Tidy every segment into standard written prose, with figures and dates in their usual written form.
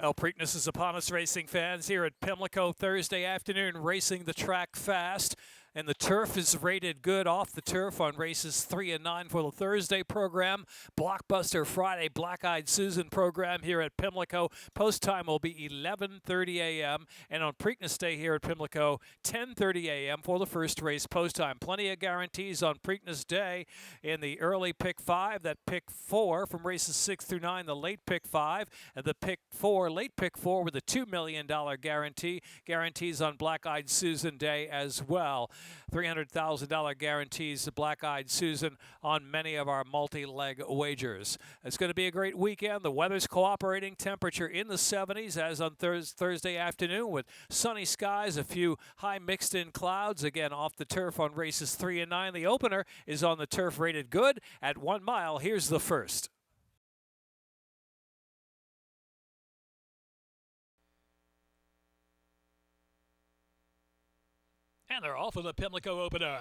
Well, Preakness is upon us, racing fans, here at Pimlico Thursday afternoon, racing the track fast. And the turf is rated good off the turf on races 3 and 9 for the Thursday program. Blockbuster Friday Black-Eyed Susan program here at Pimlico. Post time will be 11:30 a.m. And on Preakness Day here at Pimlico, 10:30 a.m. for the first race post time. Plenty of guarantees on Preakness Day in the early pick 5, that pick 4 from races 6 through 9, the late pick 5, and the pick 4, late pick 4 with a $2 million guarantee. Guarantees on Black-Eyed Susan Day as well. $300,000 guarantees to Black-Eyed Susan on many of our multi-leg wagers. It's going to be a great weekend. The weather's cooperating. Temperature in the 70s as on Thursday afternoon with sunny skies, a few high mixed-in clouds. Again, off the turf on races 3 and 9. The opener is on the turf rated good at 1 mile. Here's the first. And they're off with the Pimlico opener.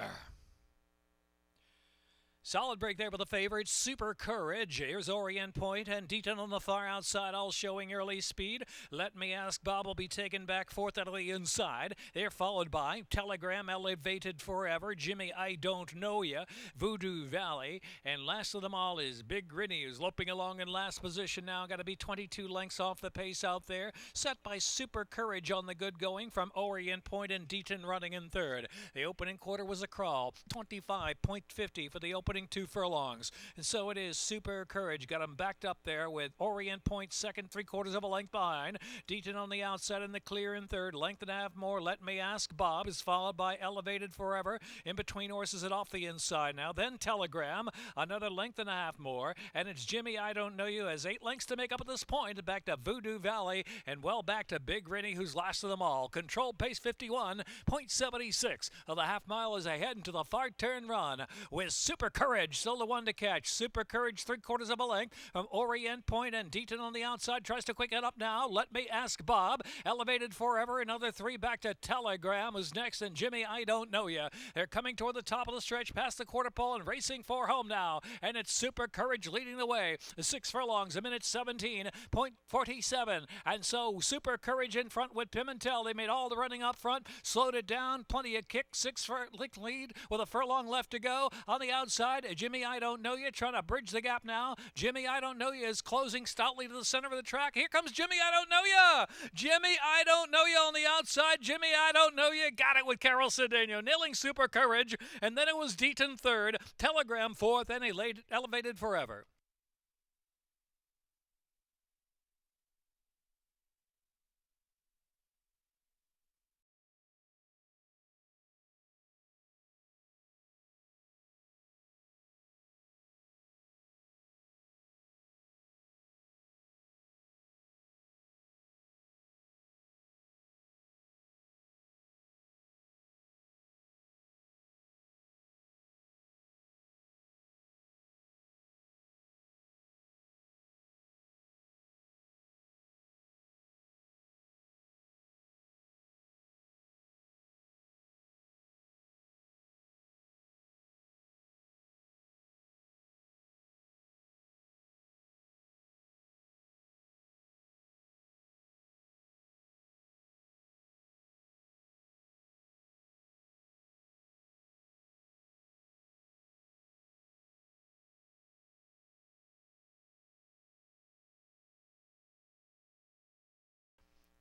Solid break there for the favorites. Super Courage. Here's Orient Point and Deaton on the far outside, all showing early speed. Let Me Ask Bob will be taken back fourth out of the inside. They're followed by Telegram, Elevated Forever, Jimmy, I Don't Know Ya, Voodoo Valley, and last of them all is Big Grinny, who's loping along in last position now. Got to be 22 lengths off the pace out there. Set by Super Courage on the good going from Orient Point and Deaton running in third. The opening quarter was a crawl. 25.50 for the opening 2 furlongs. And so it is Super Courage. Got him backed up there with Orient Point second, 3/4 of a length behind. Deaton on the outside in the clear in third. Length and a half more. Let Me Ask Bob is followed by Elevated Forever. In between horses and off the inside now. Then Telegram. Another length and a half more. And it's Jimmy, I Don't Know You, has 8 lengths to make up at this point. Back to Voodoo Valley and well back to Big Grinny, who's last of them all. Controlled pace 51.76 of the half mile is ahead into the far turn run with Super Courage, still the one to catch. Super Courage, 3/4 of a length from Orient Point and Deaton on the outside. Tries to quicken up now. Let Me Ask Bob. Elevated Forever. Another 3 back to Telegram is next. And Jimmy, I Don't Know Ya. They're coming toward the top of the stretch past the quarter pole and racing for home now. And it's Super Courage leading the way. 6 furlongs, a minute 17.47. And so Super Courage in front with Pimentel. They made all the running up front. Slowed it down. Plenty of kick. 6 for lead with a furlong left to go. On the outside, Jimmy, I Don't Know You, trying to bridge the gap now. Jimmy, I Don't Know You is closing stoutly to the center of the track. Here comes Jimmy, I Don't Know You. Jimmy, I Don't Know You on the outside. Jimmy, I Don't Know You got it with Carol Cedeno, nailing Super Courage. And then it was Deaton third, Telegram fourth, and Elevated Forever.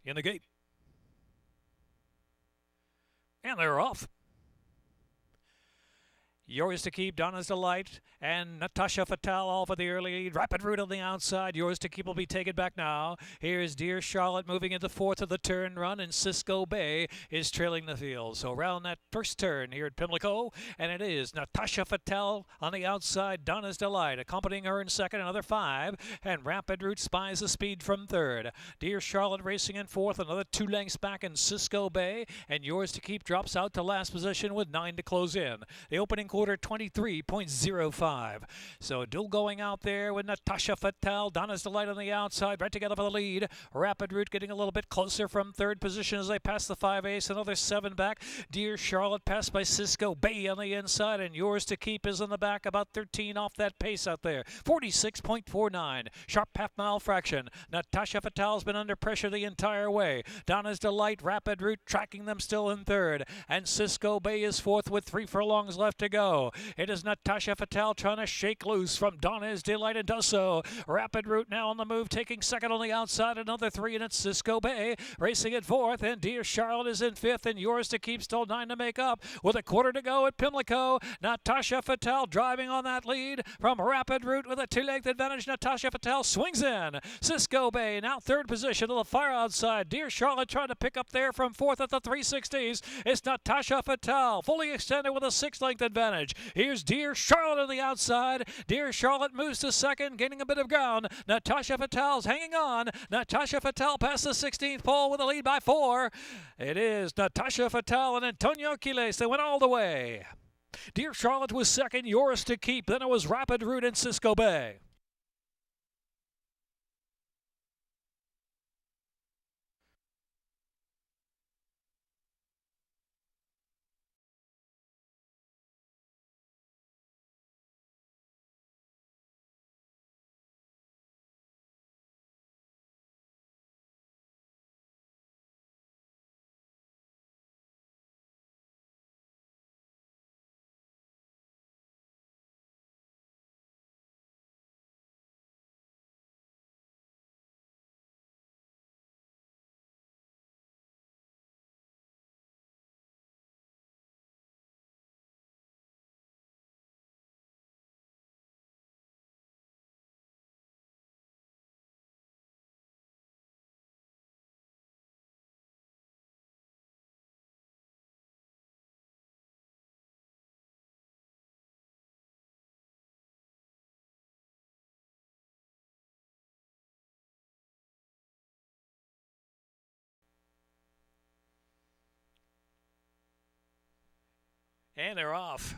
In the gate. And they're off. Yours to Keep, Donna's Delight, and Natasha Fatale all for the early lead. Rapid Route on the outside. Yours to Keep will be taken back now. Here's Dear Charlotte moving into fourth of the turn run, and Cisco Bay is trailing the field. So around that first turn here at Pimlico, and it is Natasha Fatale on the outside. Donna's Delight accompanying her in second, another 5, and Rapid Route spies the speed from third. Dear Charlotte racing in fourth, another 2 lengths back in Cisco Bay, and Yours to Keep drops out to last position with 9 to close in. The opening quarter quarter 23.05. So duel going out there with Natasha Fatale. Donna's Delight on the outside, right together for the lead. Rapid Route getting a little bit closer from third position as they pass the 5 ace. Another 7 back. Dear Charlotte passed by Cisco Bay on the inside, and Yours to Keep is in the back, about 13 off that pace out there. 46.49. Sharp half-mile fraction. Natasha Fatale's been under pressure the entire way. Donna's Delight, Rapid Route tracking them still in third. And Cisco Bay is fourth with 3 furlongs left to go. It is Natasha Fatale trying to shake loose from Donna's Delight and does so. Rapid Route now on the move, taking second on the outside. Another 3, and it's Cisco Bay racing at fourth. And Dear Charlotte is in fifth, and Yours to Keep still 9 to make up with a quarter to go at Pimlico. Natasha Fatale driving on that lead from Rapid Route with a 2-length advantage. Natasha Fatale swings in. Cisco Bay now third position to the far outside. Dear Charlotte trying to pick up there from fourth at the 360s. It's Natasha Fatale fully extended with a 6-length advantage. Here's Dear Charlotte on the outside. Dear Charlotte moves to second, gaining a bit of ground. Natasha Fatale's hanging on. Natasha Fatale past the 16th pole with a lead by 4. It is Natasha Fatale and Antonio Quiles. They went all the way. Dear Charlotte was second, Yours to Keep. Then it was Rapid Route and Cisco Bay. And they're off.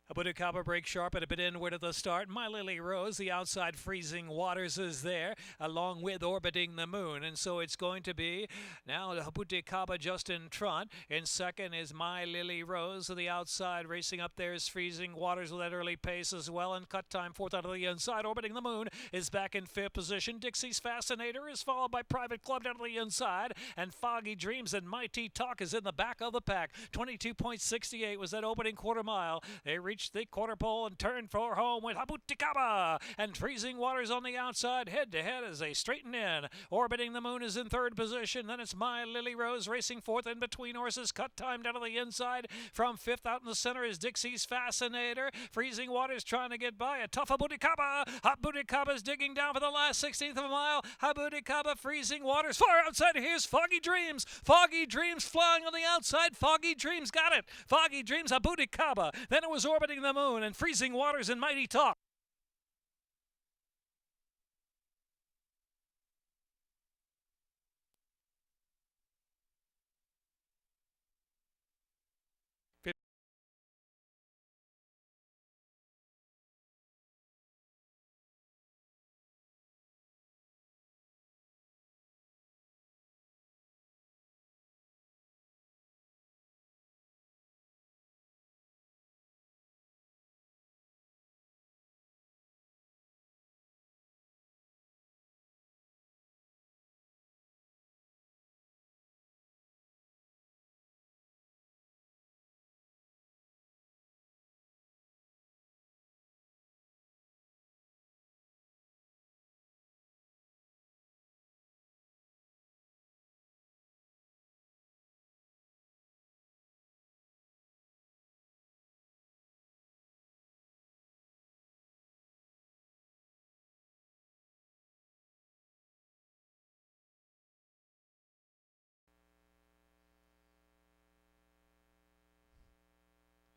Abudicaba breaks sharp at a bit inward at the start. My Lily Rose, the outside Freezing Waters is there, along with Orbiting the Moon. And so it's going to be now Abudicaba just in front. In second is My Lily Rose. To the outside, racing up there is Freezing Waters with that early pace as well. And cut time fourth out of the inside. Orbiting the Moon is back in fifth position. Dixie's Fascinator is followed by Private Club down to the inside. And Foggy Dreams and Mighty Talk is in the back of the pack. 22.68 was that opening quarter mile. They reached the quarter pole and turned for home with Abudicaba and Freezing Waters on the outside. Head to head as they straighten in. Orbiting the Moon is in third position. Then it's My Lily Rose racing fourth in between horses. Cut time down to the inside. From fifth out in the center is Dixie's Fascinator. Freezing Waters trying to get by a tough Abudicaba. Abudicaba's digging down for the last 16th of a mile. Abudicaba, Freezing Waters far outside. Here's Foggy Dreams. Foggy Dreams flying on the outside. Foggy Dreams got it. Foggy Dreams, Abudicaba. Then it was Orbiting the Moon and Freezing Waters and Mighty Talk.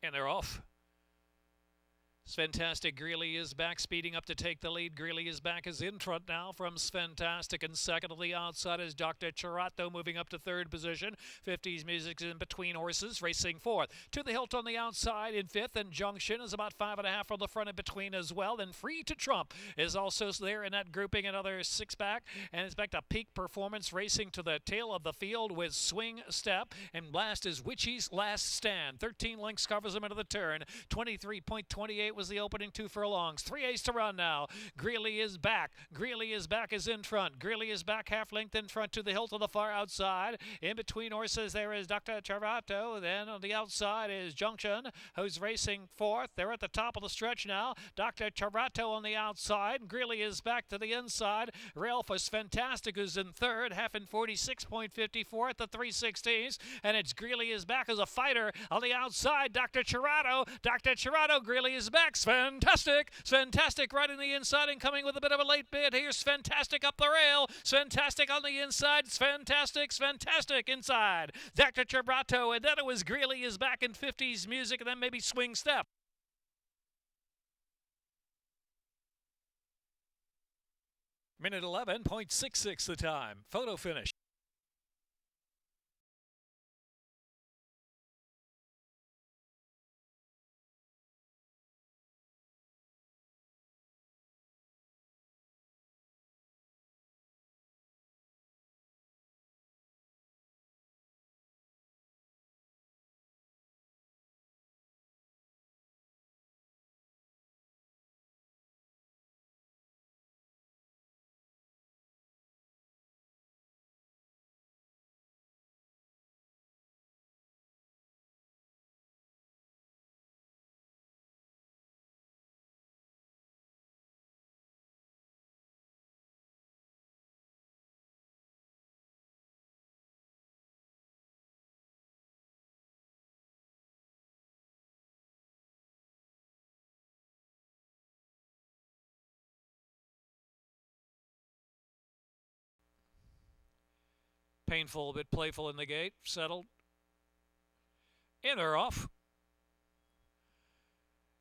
And they're off. Sventastic Greeley is back, speeding up to take the lead. Greeley is back, is in front now from Sventastic, and second to the outside is Dr. Charato, moving up to third position. 50s Music is in between horses, racing fourth. To the Hilt on the outside in fifth, and Junction is about 5.5 from the front in between as well. Then Free to Trump is also there in that grouping, another six-pack, and it's back to Peak Performance, racing to the tail of the field with Swing Step, and last is Witchy's Last Stand. 13 lengths covers him into the turn. 23.28 was the opening 2 furlongs. 3/8 to run now. Greeley is back. Greeley is back, is in front. Greeley is back half length in front to the Hilt on the far outside. In between horses there is Dr. Charato. Then on the outside is Junction, who's racing fourth. They're at the top of the stretch now. Dr. Charato on the outside. Greeley is back to the inside. Ralph is Fantastic, who's in third. Half in 46.54 at the 3/16s. And it's Greeley is back as a fighter on the outside. Dr. Charato. Dr. Charato. Greeley is back. Fantastic. Fantastic right in the inside and coming with a bit of a late bid. Here's Fantastic up the rail. Fantastic on the inside. Fantastic. Fantastic inside. Dr. Charato. And then it was Greeley is back in 50s Music, and then maybe Swing Step. Minute 11.66 the time. Photo finish. Painful, a bit playful in the gate. Settled. In or off.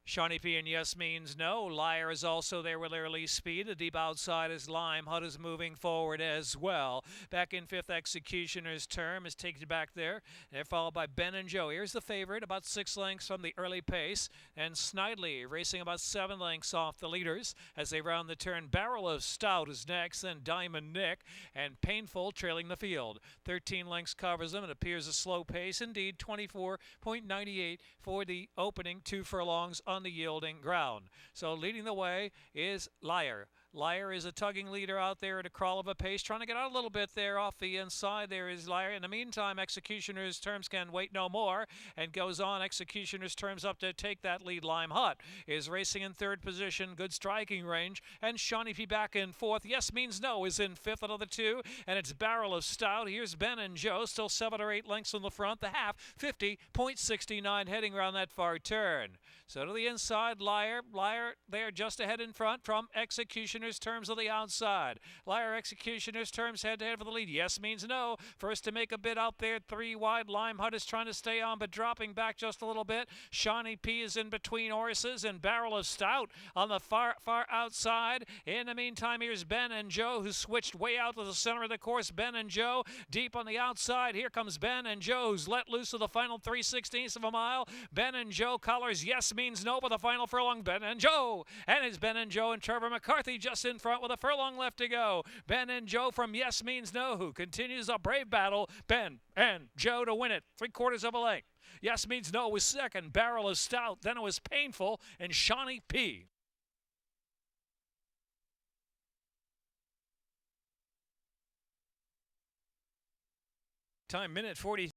Shawnee P and Yes Means No. Liar is also there with early speed. The deep outside is Lime. Hut is moving forward as well. Back in fifth, Executioner's Term is taken back there. They're followed by Ben and Joe. Here's the favorite, about 6 lengths from the early pace. And Snidely racing about 7 lengths off the leaders as they round the turn. Barrel of Stout is next, then Diamond Nick and Painful trailing the field. 13 lengths covers them. It appears a slow pace. Indeed, 24.98 for the opening 2 furlongs on the yielding ground. So leading the way is Liar. Liar is a tugging leader out there at a crawl of a pace, trying to get out a little bit there off the inside. There is Liar. In the meantime, Executioner's Terms can wait no more and goes on. Executioner's Terms up to take that lead. Lime Hut is racing in third position, good striking range, and Shawnee P back in fourth. Yes Means No is in fifth out of the 2, and it's Barrel of Stout. Here's Ben and Joe, still 7 or 8 lengths on the front. The half, 50.69 heading around that far turn. So to the inside, Liar there just ahead in front from Executioner's Terms on the outside. Liar, Executioner's Terms head-to-head for the lead. Yes Means No. First to make a bid out there, 3 wide. Lime Hut is trying to stay on, but dropping back just a little bit. Shawnee P is in between horses, and Barrel of Stout on the far outside. In the meantime, here's Ben and Joe, who switched way out to the center of the course. Ben and Joe deep on the outside. Here comes Ben and Joe, who's let loose of the final 3/16 of a mile. Ben and Joe colors Yes Means No for the final furlong. Ben and Joe. And it's Ben and Joe and Trevor McCarthy just in front with a furlong left to go. Ben and Joe from Yes Means No, who continues a brave battle. Ben and Joe to win it. 3/4 of a length. Yes Means No was second. Barrel of Stout. Then it was Painful and Shawnee P. Time, minute 40.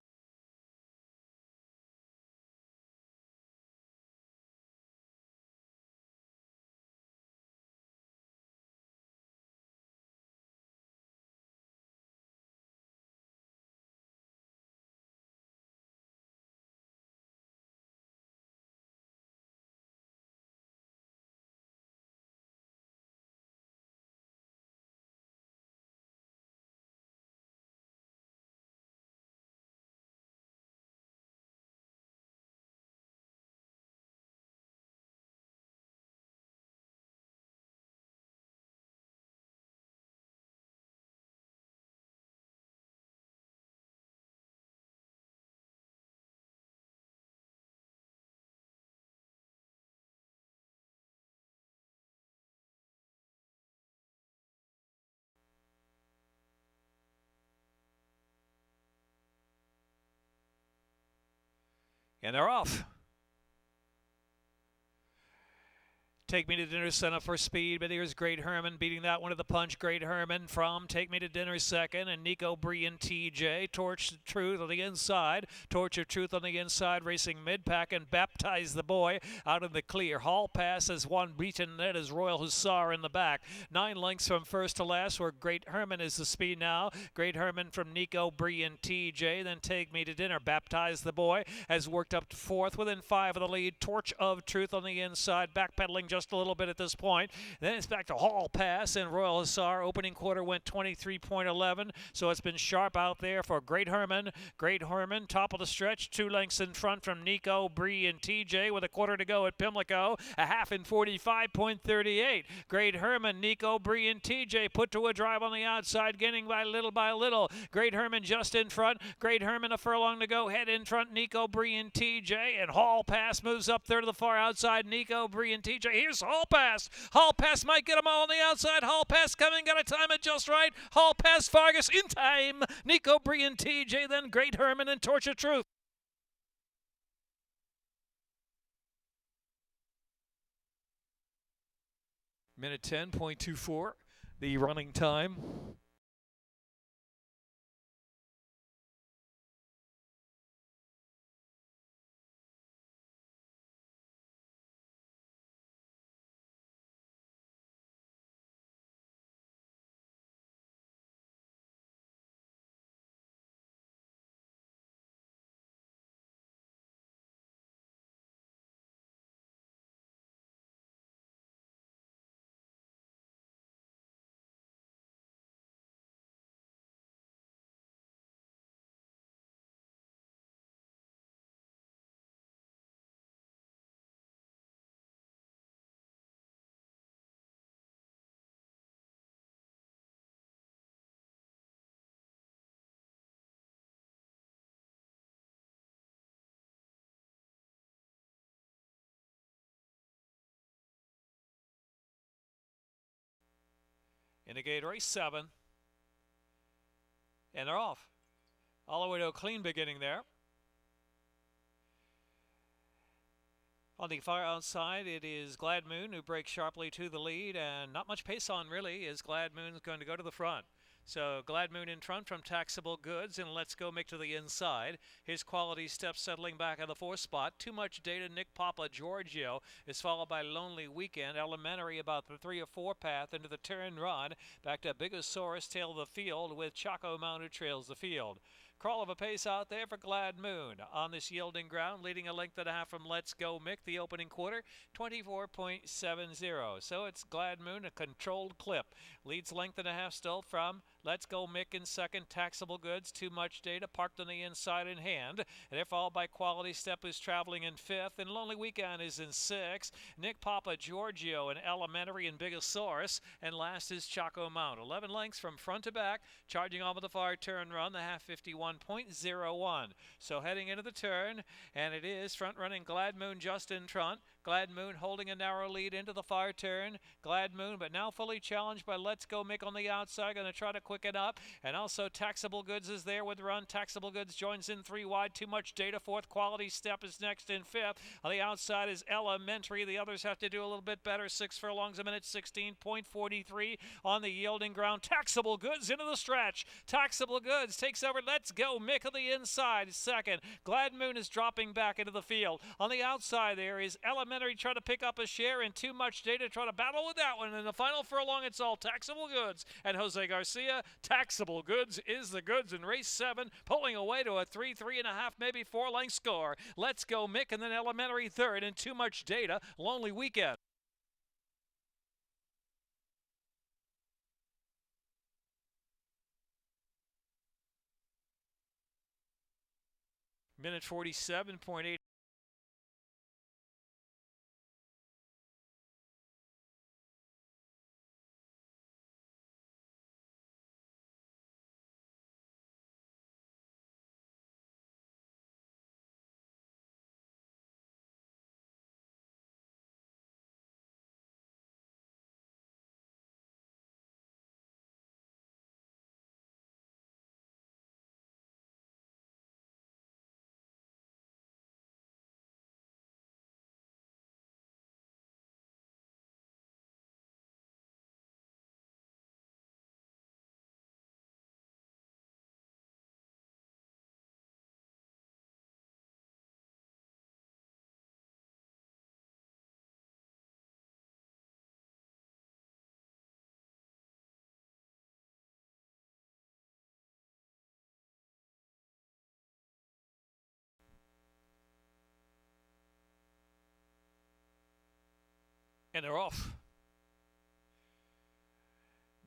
And they're off. Take Me to Dinner center for speed, but here's Great Herman beating that one to the punch. Great Herman from Take Me to Dinner second, and Nico Bree and TJ. Torch Truth on the inside. Torch of Truth on the inside, racing mid-pack, and Baptize the Boy out in the clear. Hall Pass has one beaten net as Royal Hussar in the back. 9 lengths from first to last, where Great Herman is the speed now. Great Herman from Nico Bree and TJ, then Take Me to Dinner. Baptize the Boy has worked up to fourth, within 5 of the lead. Torch of Truth on the inside, backpedaling just a little bit at this point. Then it's back to Hall Pass, and Royal Hussar opening quarter went 23.11, so it's been sharp out there for Great Herman. Great Herman, top of the stretch, 2 lengths in front from Nico, Bree, and TJ with a quarter to go at Pimlico. A half in 45.38. Great Herman, Nico, Bree, and TJ put to a drive on the outside, gaining by little. Great Herman just in front. Great Herman a furlong to go, head in front, Nico, Bree, and TJ, and Hall Pass moves up there to the far outside. Nico, Bree, and TJ. Here's Hall Pass. Hall Pass might get them all on the outside. Hall Pass coming, got to time it just right. Hall Pass, Vargas in time. Nico, Bree, and TJ, then Great Herman and Torch of Truth. Minute 10.24, the running time. Indicate race 7. And they're off. All the way to a clean beginning there. On the far outside, it is Glad Moon who breaks sharply to the lead, and not much pace on really, as Glad Moon's going to go to the front. So Glad Moon in front from Taxable Goods, and Let's Go Mick to the inside. His Quality Step settling back at the 4th spot. Too Much Data, Nick Papa Giorgio is followed by Lonely Weekend. Elementary about the 3 or 4 path into the turn run. Back to Bigosaurus, tail of the field, with Chaco Mount who trails the field. Crawl of a pace out there for Glad Moon. On this yielding ground, leading a length and a half from Let's Go Mick, the opening quarter, 24.70. So it's Glad Moon, a controlled clip. Leads length and a half still from Let's Go Mick in second. Taxable Goods, Too Much Data, parked on the inside in hand. And they're followed by Quality Step, who's traveling in 5th. And Lonely Weekend is in 6th. Nick Papa Giorgio and Elementary and Bigosaurus. And last is Chaco Mount. 11 lengths from front to back, charging off of the far turn run, the half 51.01. So heading into the turn, and it is front running Glad Moon just in front. Glad Moon holding a narrow lead into the far turn. Glad Moon, but now fully challenged by Let's Go Mick on the outside. Going to try to quicken up. And also Taxable Goods is there with the run. Taxable Goods joins in 3 wide. Too Much Data, 4th. Quality Step is next in 5th. On the outside is Elementary. The others have to do a little bit better. 6 furlongs a minute, 16.43 on the yielding ground. Taxable Goods into the stretch. Taxable Goods takes over Let's Go Mick on the inside. Second. Glad Moon is dropping back into the field. On the outside there is Elementary trying to pick up a share, and Too Much Data trying to battle with that one. In the final furlong, it's all Taxable Goods and Jose Garcia. Taxable Goods is the goods in race 7, pulling away to a 3.5, maybe 4-length score. Let's Go Mick, and then Elementary third, and Too Much Data. Lonely Weekend. Minute 47.8. And they're off.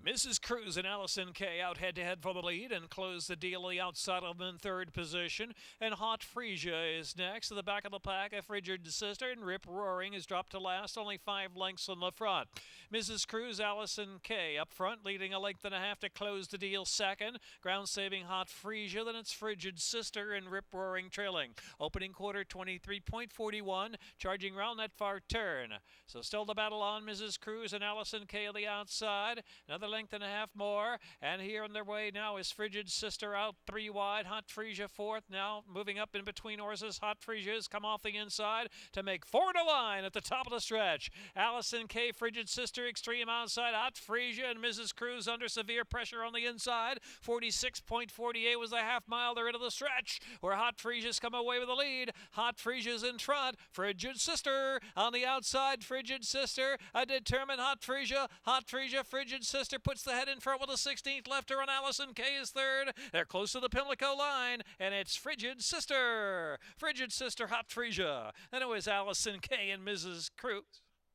Mrs. Cruz and Allison Kay out head-to-head for the lead and close the deal the outside of them in third position. And Hot Frisia is next. To the back of the pack, a Frigid Sister, and Rip Roaring is dropped to last, only 5 lengths on the front. Mrs. Cruz, Allison Kay up front, leading a length and a half to close the deal second. Ground-saving Hot Frisia, then it's Frigid Sister and Rip Roaring trailing. Opening quarter 23.41, charging round that far turn. So still the battle on. Mrs. Cruz and Allison Kay on the outside. Another length and a half more, and here on their way now is Frigid Sister out 3 wide. Hot Frisia fourth, now moving up in between horses. Hot Frisia has come off the inside to make 4 to line at the top of the stretch. Allison Kay, Frigid Sister, extreme outside. Hot Frisia and Mrs. Cruz under severe pressure on the inside. 46.48 was the half mile. They're into the stretch where Hot Frisia's come away with the lead. Hot Frisia's in front. Frigid Sister on the outside. Frigid Sister, a determined Hot Frisia. Hot Frisia, Frigid Sister puts the head in front with the 16th left her, and Allison Kay is third. They're close to the Pimlico line, and it's Frigid Sister. Frigid Sister, Hot Frisia. Then it was Allison Kay and Mrs. Cruz,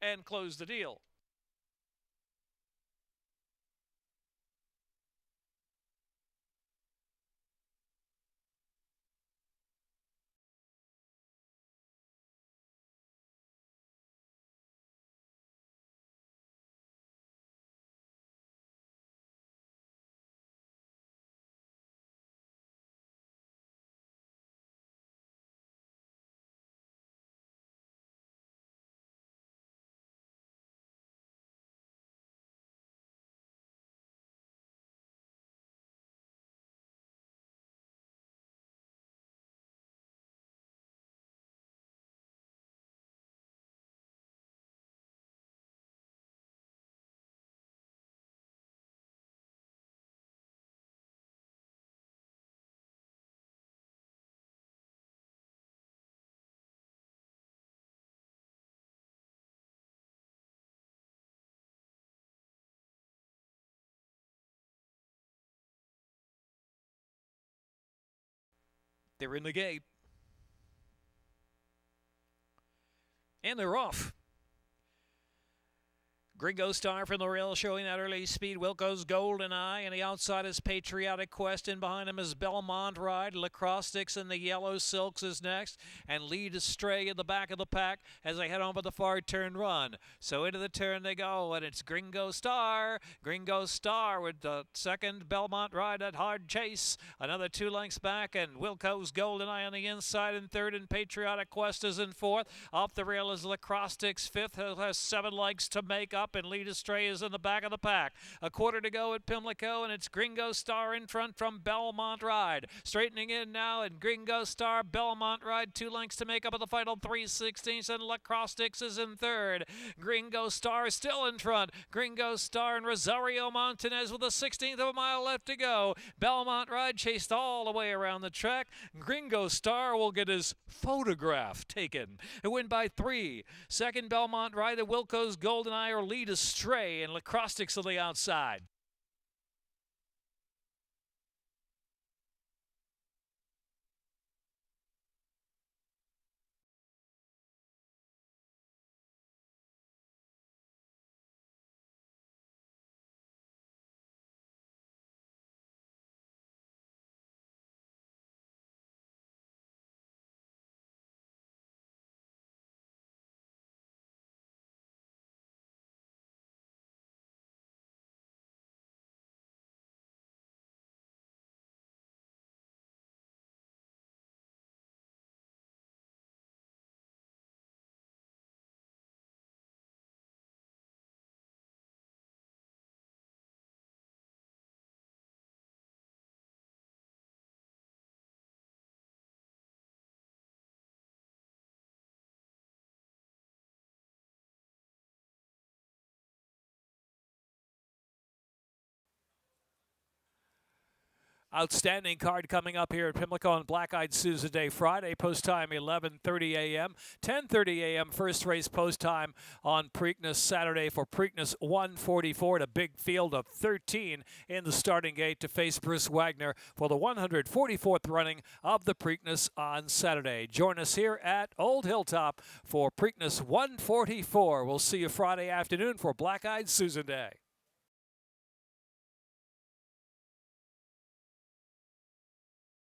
and close the deal. They're in the gate. And they're off. Gringo Star from the rail showing that early speed. Wilco's Golden Eye, and the outside is Patriotic Quest. In behind him is Belmont Ride. Lacrostics in the Yellow Silks is next. And Lead Astray in the back of the pack as they head on for the far turn run. So into the turn they go, and it's Gringo Star. Gringo Star with the second. Belmont Ride at hard chase. Another 2 lengths back, and Wilco's Golden Eye on the inside in third, and Patriotic Quest is in fourth. Off the rail is Lacrostics fifth. Has 7 lengths to make up, and Lead Astray is in the back of the pack. A quarter to go at Pimlico, and it's Gringo Star in front from Belmont Ride. Straightening in now, and Gringo Star, Belmont Ride, 2 lengths to make up of the final 3/16, and Lacrostics is in third. Gringo Star still in front. Gringo Star and Rosario Montanez with a 16th of a mile left to go. Belmont Ride chased all the way around the track. Gringo Star will get his photograph taken. It win by 3. Second, Belmont Ride, the Wilco's Golden Eye or Lead Astray, and Lacrostics on the outside. Outstanding card coming up here at Pimlico on Black-Eyed Susan Day Friday. Post time 11:30 a.m. 10:30 a.m. First race post time on Preakness Saturday for Preakness 144 at a big field of 13 in the starting gate to face Bruce Wagner for the 144th running of the Preakness on Saturday. Join us here at Old Hilltop for Preakness 144. We'll see you Friday afternoon for Black-Eyed Susan Day.